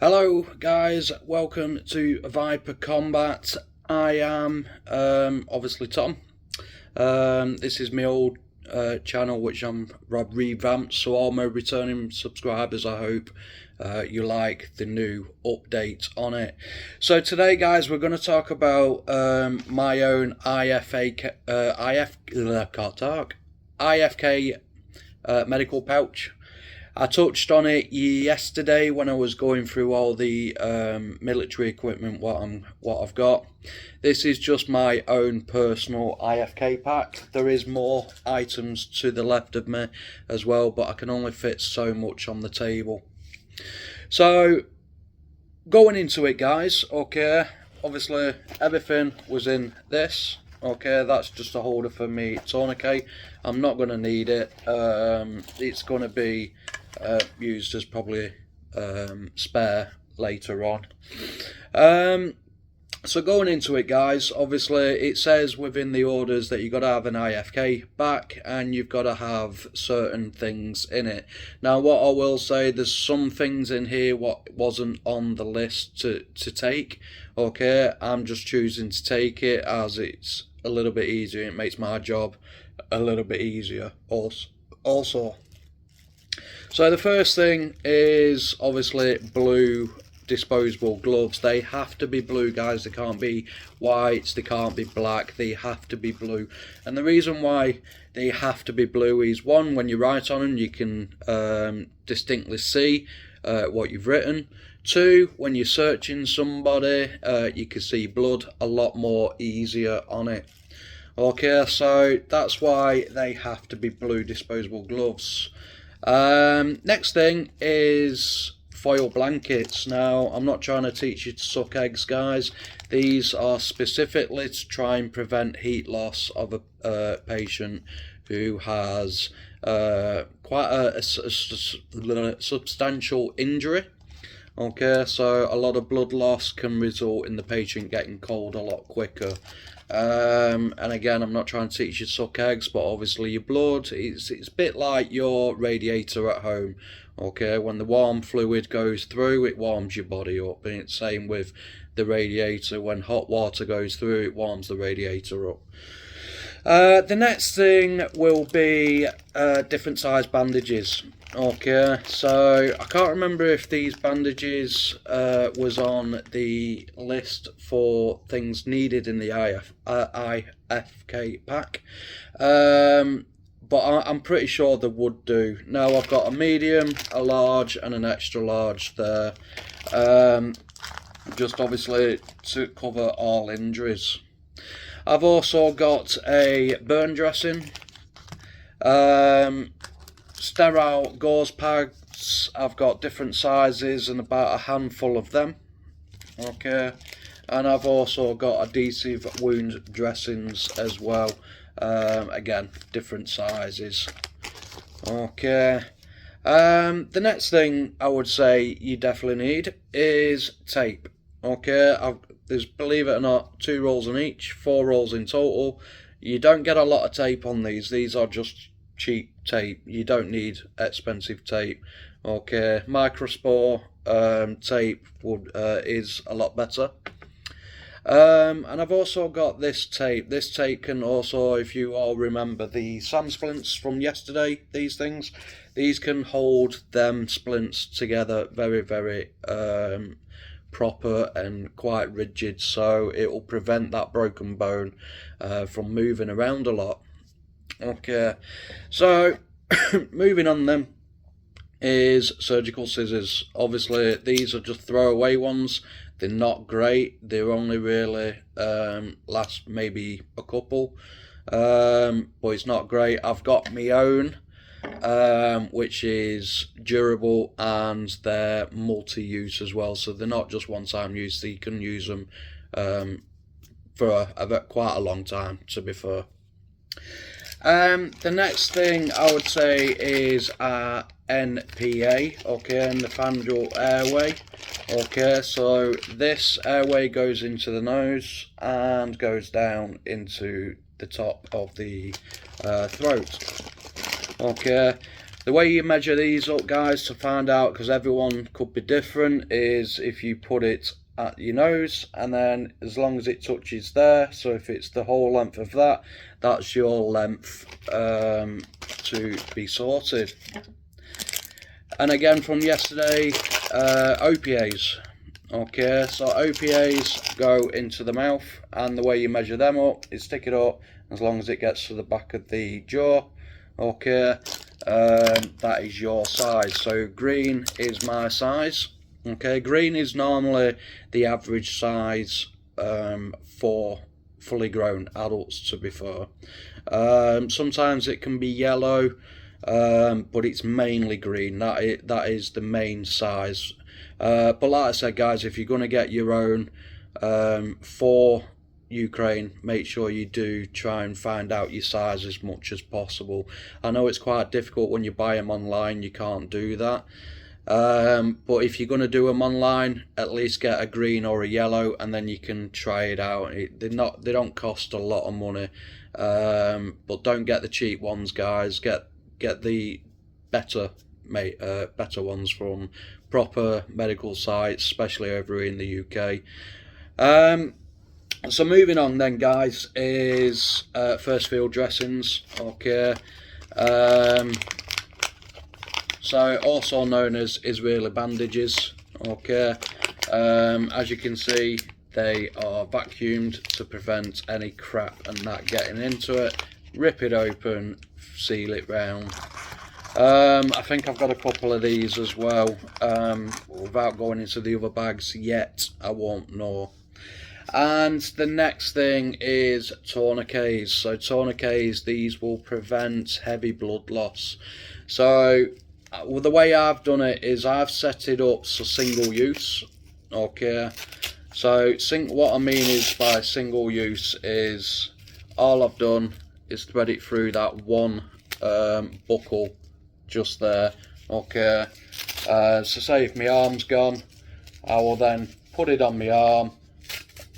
Hello guys, welcome to Viper Combat. I am obviously Tom. This is my old channel which I'm revamped, so all my returning subscribers, I hope you like the new update on it. So today guys, we're going to talk about my own IFAK, IFK medical pouch. I touched on it yesterday when I was going through all the military equipment what I've got. This is just my own personal IFK pack. There is more items to the left of me as well, but I can only fit so much on the table. So going into it guys, okay, obviously everything was in this. Okay, that's just a holder for me tourniquet. I'm not going to need it. It's going to be used as probably spare later on. So going into it guys, obviously it says within the orders that you've got to have an IFK back and you've got to have certain things in it. Now what I will say, there's some things in here what wasn't on the list to take. Okay, I'm just choosing to take it as it's a little bit easier. It makes my job a little bit easier also. So the first thing is obviously blue disposable gloves. They have to be blue guys, they can't be white, they can't be black, they have to be blue. And the reason why they have to be blue is, one, when you write on them you can distinctly see what you've written. Two, when you're searching somebody you can see blood a lot more easier on it. Okay, so that's why they have to be blue disposable gloves. Next thing is foil blankets. Now I'm not trying to teach you to suck eggs guys, these are specifically to try and prevent heat loss of a patient who has quite a substantial injury. Okay, so a lot of blood loss can result in the patient getting cold a lot quicker. And again, I'm not trying to teach you to suck eggs, but obviously your blood, it's a bit like your radiator at home. Okay, when the warm fluid goes through, it warms your body up, and it's same with the radiator. When hot water goes through, it warms the radiator up. The next thing will be different size bandages. Okay, so I can't remember if these bandages was on the list for things needed in the IFK pack, but I'm pretty sure they would do. Now I've got a medium, a large and an extra large there, just obviously to cover all injuries. I've also got a burn dressing, sterile gauze pads. I've got different sizes and about a handful of them. Okay, and I've also got adhesive wound dressings as well, again different sizes. Okay, the next thing I would say you definitely need is tape. Okay, there's, believe it or not, 2 rolls on each, 4 rolls in total. You don't get a lot of tape on these are just cheap tape. You don't need expensive tape. Okay, microspore tape is a lot better. And I've also got this tape. This tape can also, if you all remember the SAM splints from yesterday, these can hold them splints together very, very proper and quite rigid, so it will prevent that broken bone from moving around a lot. Okay, so moving on then is surgical scissors. Obviously these are just throwaway ones, they're not great, they're only really last maybe a couple, but it's not great. I've got my own which is durable and they're multi-use as well, so they're not just one-time use, so you can use them for quite a long time, to be fair. The next thing I would say is NPA, okay, nasofaryngeo airway. Okay, so this airway goes into the nose and goes down into the top of the throat. Okay, The way you measure these up, guys, to find out, because everyone could be different, is if you put it at your nose, and then as long as it touches there, so if it's the whole length of that, that's your length to be sorted. And again from yesterday, OPAs. Okay, so OPAs go into the mouth, and the way you measure them up is stick it up as long as it gets to the back of the jaw. Okay, that is your size. So green is my size. Okay, green is normally the average size for fully grown adults, to be fair. Sometimes it can be yellow, but it's mainly green. That is the main size. But like I said, guys, if you're going to get your own for Ukraine, make sure you do try and find out your size as much as possible. I know it's quite difficult when you buy them online, you can't do that. But if you're going to do them online, at least get a green or a yellow, and then you can try it out. They don't cost a lot of money, but don't get the cheap ones, guys. Get the better ones from proper medical sites, especially over in the UK. So moving on then, guys, is first field dressings. Okay. So also known as Israeli bandages. Okay, as you can see, they are vacuumed to prevent any crap and that getting into it. Rip it open, seal it round. I think I've got a couple of these as well. Without going into the other bags yet, I won't know. And the next thing is tourniquets. So tourniquets, these will prevent heavy blood loss. So well, the way I've done it is I've set it up so single use. Okay, so what I mean is by single use is all I've done is thread it through that one buckle just there. Okay, so say if my arm's gone, I will then put it on my arm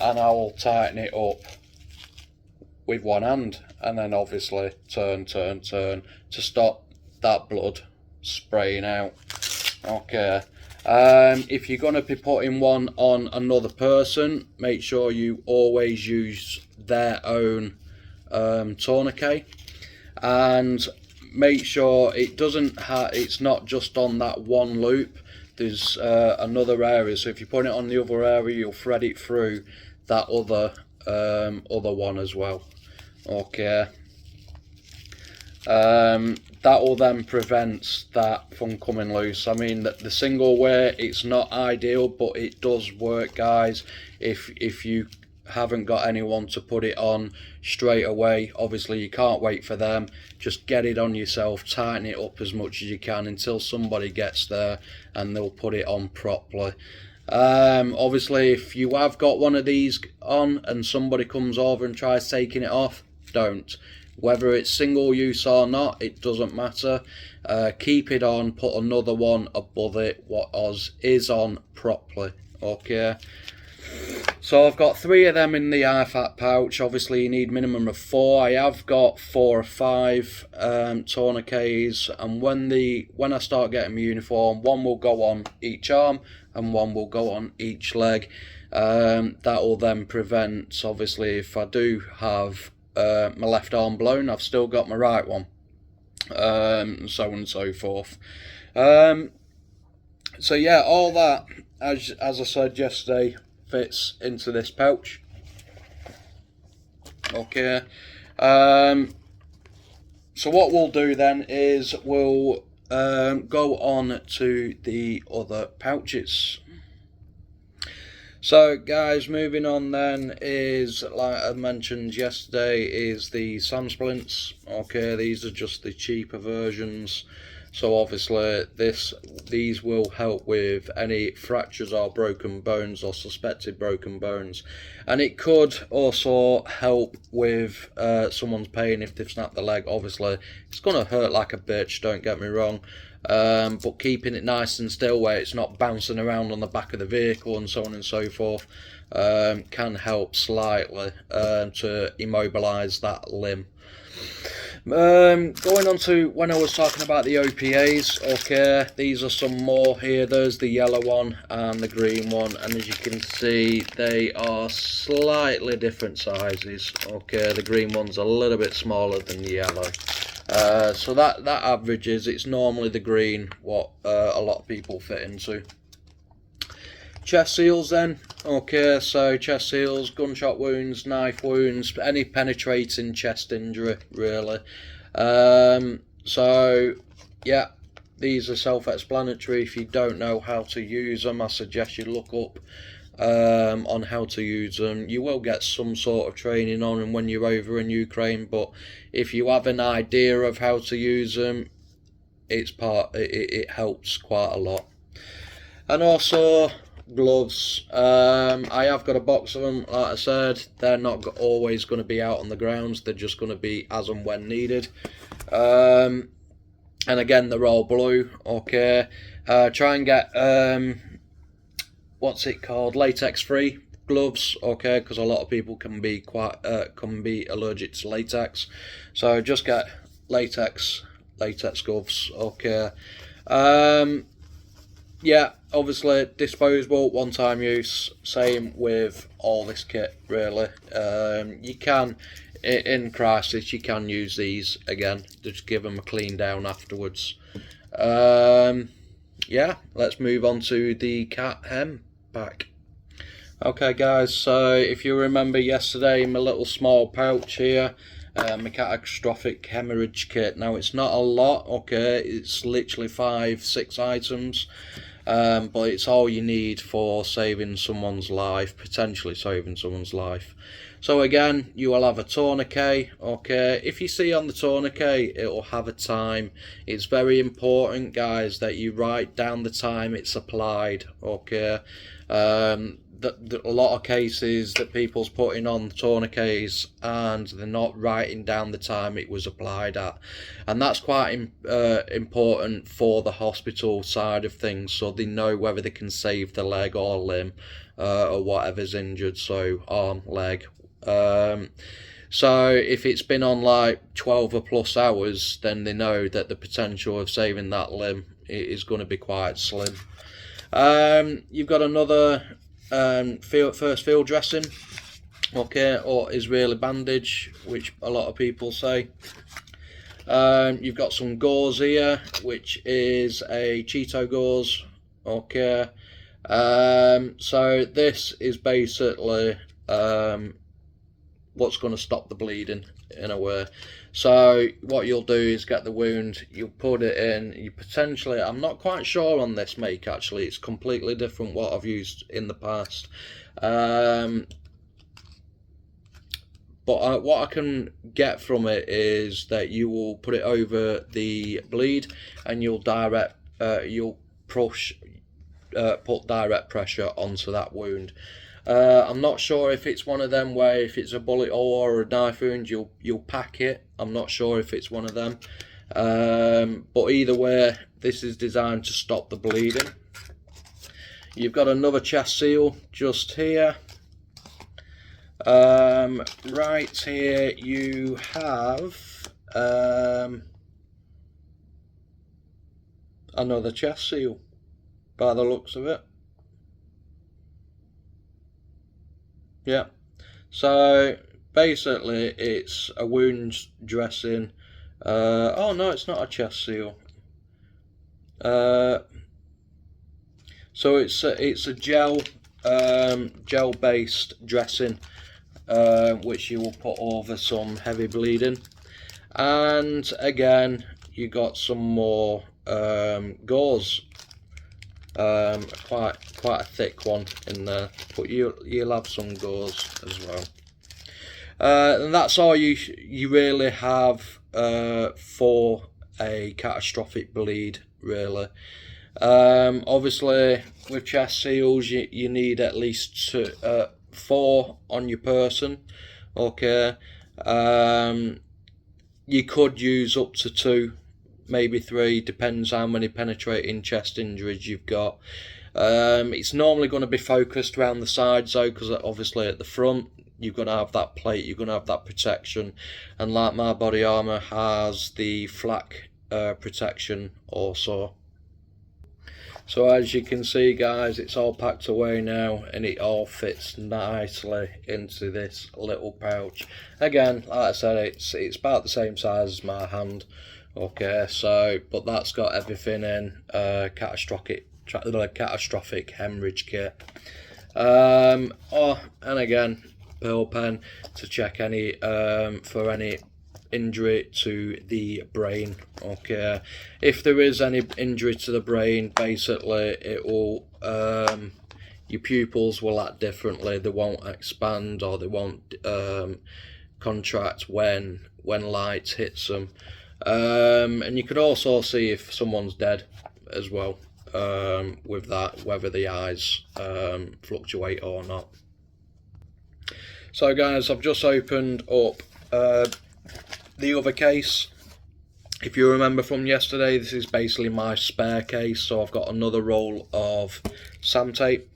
and I will tighten it up with one hand, and then obviously turn to stop that blood spraying out. Okay, if you're going to be putting one on another person, make sure you always use their own tourniquet, and make sure it's not just on that one loop. There's another area, so if you put it on the other area, you'll thread it through that other one as well. Okay, that will then prevent that from coming loose. I mean, that the single wear, it's not ideal, but it does work, guys. If you haven't got anyone to put it on straight away, obviously you can't wait for them, just get it on yourself, tighten it up as much as you can until somebody gets there and they'll put it on properly. Obviously if you have got one of these on and somebody comes over and tries taking it off, don't. Whether it's single use or not, it doesn't matter. Keep it on, put another one above it what is on properly. Okay, so I've got 3 of them in the IFAK pouch. Obviously you need minimum of 4. I have got 4 or 5 tourniquets, and when I start getting my uniform, one will go on each arm and one will go on each leg. That will then prevent, obviously, if I do have my left arm blown, I've still got my right one, and so on and so forth. So yeah, all that, as I said yesterday, fits into this pouch. Okay, so what we'll do then is we'll go on to the other pouches. So guys, moving on then is, like I mentioned yesterday, is the sand splints. Okay, these are just the cheaper versions. So obviously these will help with any fractures or broken bones or suspected broken bones, and it could also help with someone's pain if they've snapped the leg. Obviously it's going to hurt like a bitch, don't get me wrong, but keeping it nice and still where it's not bouncing around on the back of the vehicle and so on and so forth can help slightly to immobilize that limb. Going on to when I was talking about the OPAs, okay, these are some more here. There's the yellow one and the green one, and as you can see, they are slightly different sizes. Okay, the green one's a little bit smaller than the yellow. So that averages, it's normally the green what a lot of people fit into. Chest seals then, okay, so chest seals, gunshot wounds, knife wounds, any penetrating chest injury really. So yeah, these are self-explanatory. If you don't know how to use them, I suggest you look up on how to use them. You will get some sort of training on them when you're over in Ukraine, but if you have an idea of how to use them, it helps quite a lot. And also gloves, I have got a box of them. Like I said, they're not always going to be out on the grounds, they're just going to be as and when needed. And again, they're all blue. Okay, try and get what's it called, latex free gloves, okay, because a lot of people can be allergic to latex, so just get latex gloves, okay. Yeah, obviously disposable, one-time use, same with all this kit really. You can, in crisis, you can use these again, just give them a clean down afterwards. Yeah, let's move on to the cat hem pack. Okay guys, so if you remember yesterday, my little small pouch here, my catastrophic hemorrhage kit. Now it's not a lot, okay, it's literally 5-6 items, but it's all you need for saving someone's life, potentially saving someone's life. So again, you will have a tourniquet, okay. If you see on the tourniquet, it will have a time. It's very important, guys, that you write down the time it's applied, okay. A lot of cases that people's putting on tourniquets and they're not writing down the time it was applied at, and that's quite important for the hospital side of things, so they know whether they can save the leg or limb or whatever's injured, so arm, leg. So if it's been on like 12 or plus hours, then they know that the potential of saving that limb is going to be quite slim. You've got another first field dressing, okay, or Israeli bandage, which a lot of people say. You've got some gauze here, which is a Cheeto gauze, okay. So this is basically what's going to stop the bleeding in a way. So what you'll do is get the wound, you'll put it in, you potentially, I'm not quite sure on this make actually, it's completely different what I've used in the past, but what I can get from it is that you will put it over the bleed and you'll put direct pressure onto that wound. I'm not sure if it's one of them where if it's a bullet hole or a knife wound you'll pack it. I'm not sure if it's one of them, but either way, this is designed to stop the bleeding. You've got another chest seal just here. Right here you have another chest seal by the looks of it. Yeah, so basically it's a wound dressing. Oh no, it's not a chest seal. So it's a gel based dressing, which you will put over some heavy bleeding. And again, you got some more gauze, quite a thick one in there, but you'll have some gauze as well. And that's all you really have for a catastrophic bleed really. Obviously with chest seals you need at least 4 on your person, okay. You could use up to 2, maybe 3, depends how many penetrating chest injuries you've got. It's normally going to be focused around the sides though, because obviously at the front you're going to have that plate, you're going to have that protection. And like my body armour has the flak protection also. So as you can see guys, it's all packed away now, and it all fits nicely into this little pouch. Again, like I said, it's about the same size as my hand. Okay, so but that's got everything in, catastrophic hemorrhage kit. And again, pill pen to check any for any injury to the brain. Okay, if there is any injury to the brain, basically it will your pupils will act differently. They won't expand, or they won't contract when light hits them. And you could also see if someone's dead as well, with that, whether the eyes fluctuate or not. So guys, I've just opened up the other case. If you remember from yesterday, this is basically my spare case. So I've got another roll of SAM tape,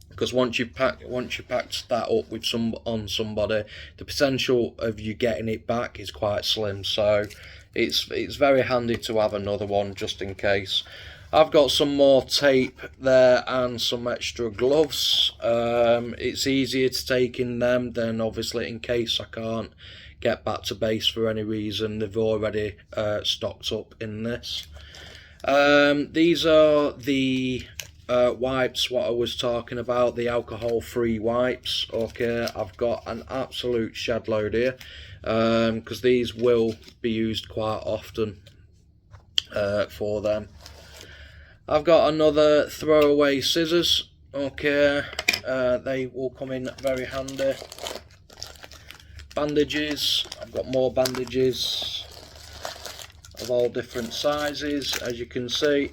because once you packed that up with somebody, the potential of you getting it back is quite slim. So it's very handy to have another one just in case. I've got some more tape there and some extra gloves. It's easier to take in them than obviously in case I can't get back to base for any reason. They've already stocked up in this. These are the wipes, what I was talking about, the alcohol-free wipes. Okay, I've got an absolute shed load here, because these will be used quite often for them. I've got another throwaway scissors. Okay, they will come in very handy. Bandages, I've got more bandages of all different sizes, as you can see,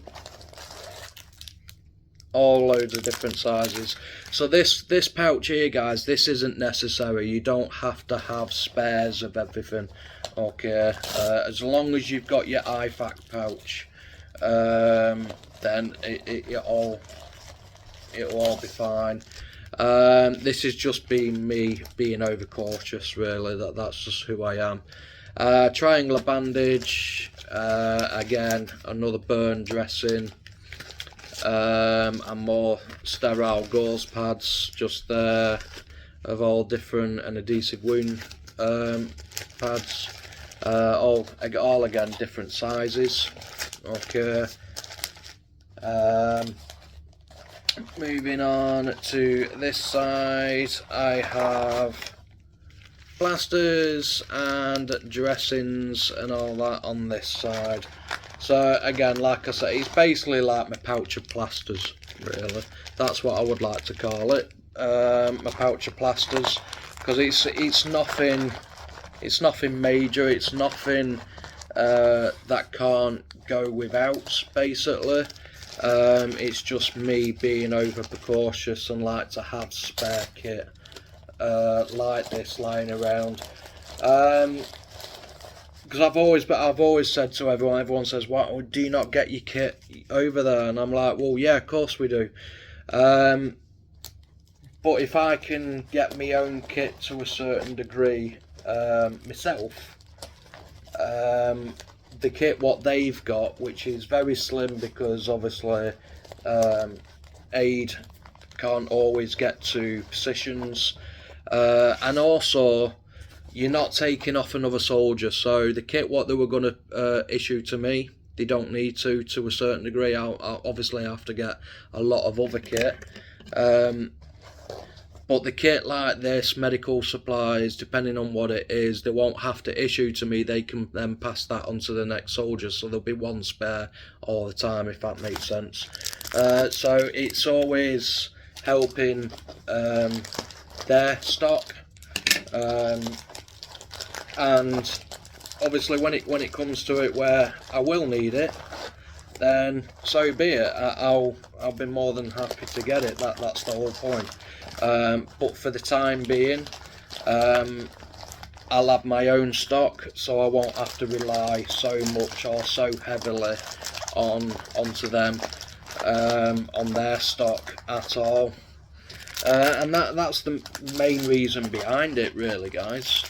all loads of different sizes. So this pouch here guys, this isn't necessary. You don't have to have spares of everything. Okay, as long as you've got your IFAK pouch, then it'll all be fine. This is just me being overcautious, really. That's just who I am. Triangular bandage, again another burn dressing, and more sterile gauze pads just there of all different, and adhesive wound pads, all again different sizes. Okay. Moving on to this side, I have plasters and dressings and all that on this side. So again, like I said, it's basically like my pouch of plasters, really. That's what I would like to call it, my pouch of plasters, because it's nothing major. It's nothing that can't go without, basically. It's just me being over precautious and like to have spare kit like this lying around, because I've always said to everyone says, "Why do you not get your kit over there?" And I'm like, well, yeah, of course we do, but if I can get my own kit to a certain degree myself, the kit what they've got, which is very slim, because obviously aid can't always get to positions, and also you're not taking off another soldier. So the kit what they were going to issue to me, they don't need to a certain degree. I'll obviously have to get a lot of other kit, but the kit like this, medical supplies, depending on what it is, they won't have to issue to me. They can then pass that on to the next soldier, so there'll be one spare all the time, if that makes sense. So it's always helping their stock, and obviously when it comes to it where I will need it, then so be it. I'll be more than happy to get it. That's the whole point. But for the time being, I'll have my own stock, so I won't have to rely so much or so heavily onto them, on their stock at all. And that's the main reason behind it, really, guys.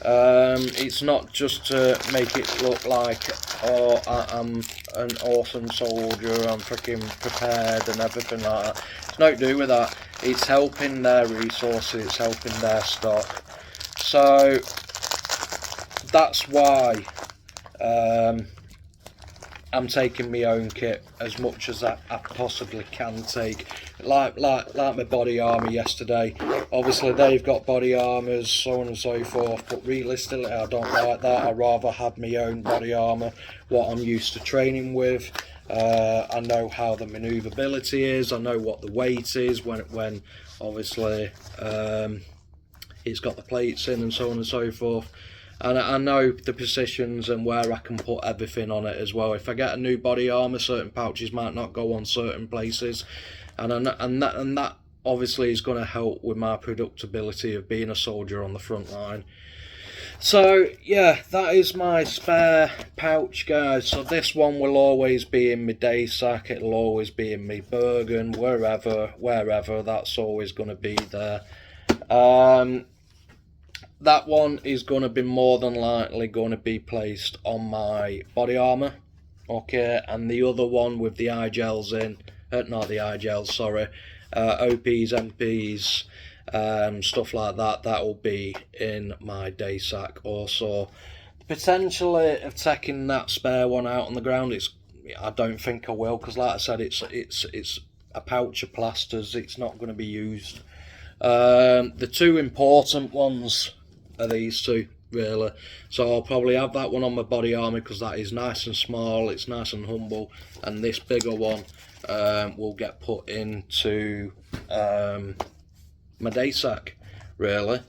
It's not just to make it look like, oh, I'm an awesome soldier, I'm freaking prepared and everything like that. It's not to do with that. It's helping their resources, it's helping their stock. So that's why I'm taking my own kit as much as I possibly can take. Like my body armour yesterday. Obviously they've got body armours, so on and so forth, but realistically I don't like that. I'd rather have my own body armour, what I'm used to training with. I know how the manoeuvrability is, I know what the weight is when obviously it's got the plates in and so on and so forth. And I know the positions and where I can put everything on it as well. If I get a new body armour, certain pouches might not go on certain places, and that obviously is going to help with my predictability of being a soldier on the front line. So yeah, that is my spare pouch, guys. So this one will always be in my day sack, it'll always be in my Bergen, wherever, that's always going to be there. That one is going to be more than likely going to be placed on my body armour, okay, and the other one with the eye gels in, not the eye gels, sorry, OPs, MPs, stuff like that, that will be in my day sack also. Potentially of taking that spare one out on the ground, I don't think I will, because like I said, it's a pouch of plasters, it's not going to be used. The two important ones are these two, really. So I'll probably have that one on my body armour because that is nice and small, it's nice and humble, and this bigger one will get put into my day sack, really.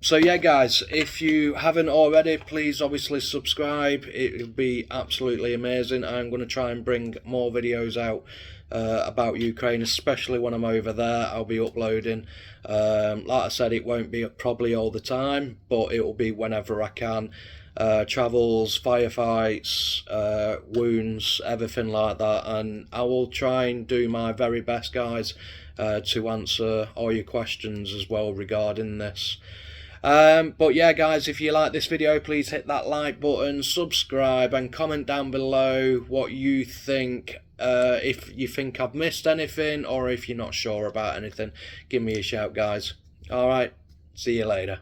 So yeah, guys, if you haven't already, please obviously subscribe. It would be absolutely amazing. I'm going to try and bring more videos out about Ukraine, especially when I'm over there. I'll be uploading. Like I said, it won't be probably all the time, but it will be whenever I can. Travels, firefights, wounds, everything like that, and I will try and do my very best, guys, to answer all your questions as well regarding this. But yeah, guys, if you like this video, please hit that like button, subscribe, and comment down below what you think. If you think I've missed anything, or if you're not sure about anything, give me a shout, guys. Alright, see you later.